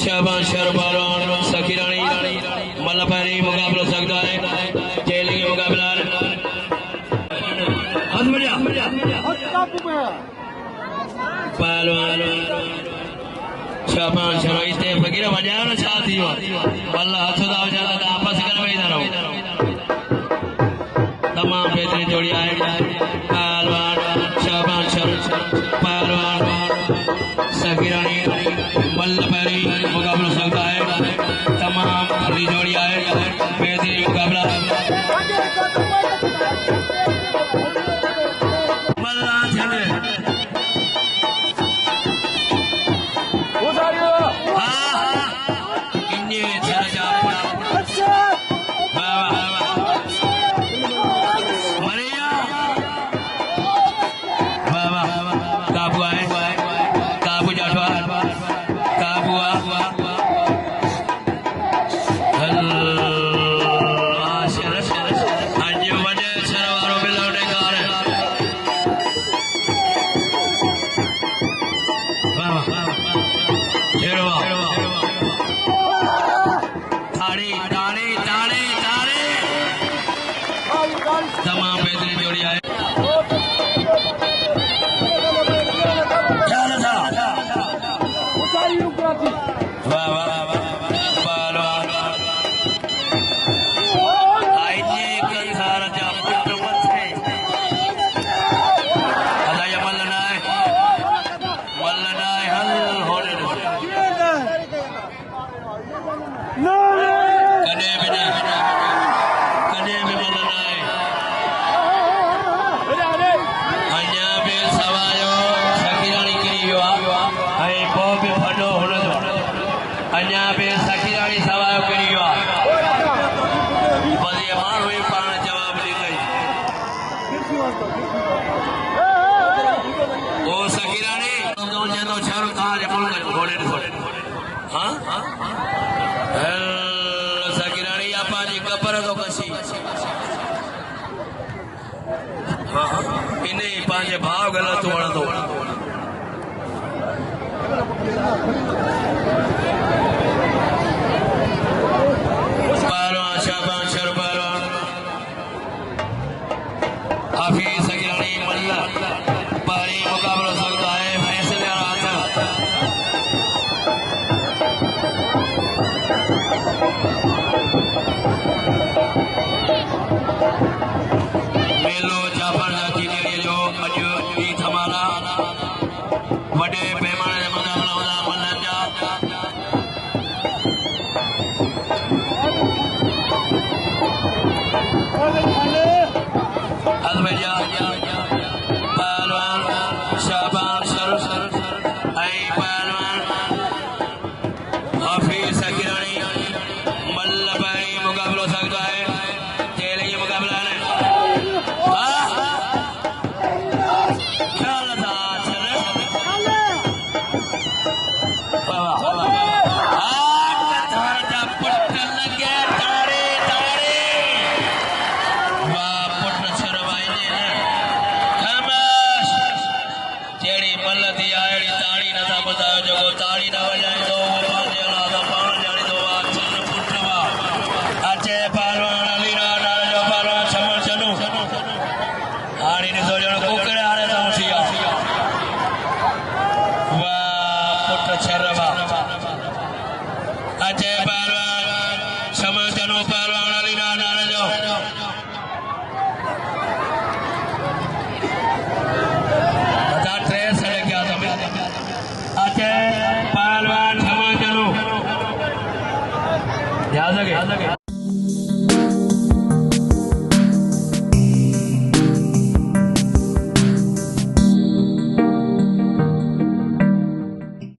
शाबाश शरबारान सकीरानी मलपरी मुकाबला सकता है जेलिंग मुकाबला हाथ बढ़िया पहलवान शाबाश शरो इस्ते फकीर बजाओ ना छाती हो अल्लाह हाथ दाव जाता था आपस कर में इधर हो तमाम बेहतरीन जोड़ी आए पहलवान शाबाश शरो पहलवान सकीरानी मलपरी मुकाबला सकता है तमाम हरी जोड़ी आए बेहतरीन मुकाबला मल्ला चले इन्हें चल जा मरिया बाबा काबू आए काबू जाफर तमाम बेहतरीन जोड़ी आए वाह वाह पांचे भाव गलत वण दो पहलवान शाबाश शरबारान हाफिज सकीरानी मल्ला पारी मुकाबला सकता है फैसले मेलो जाफर जाती ने जो अज ई थमाला वडे पैमाने मुकाबला होना मल्ला जा अलबजा पहलवान शाबाश शरफ आई पहलवान हाफिज सकीरानी मल्ला भाई मुकाबला सकता है तेरे ये मुकाबला है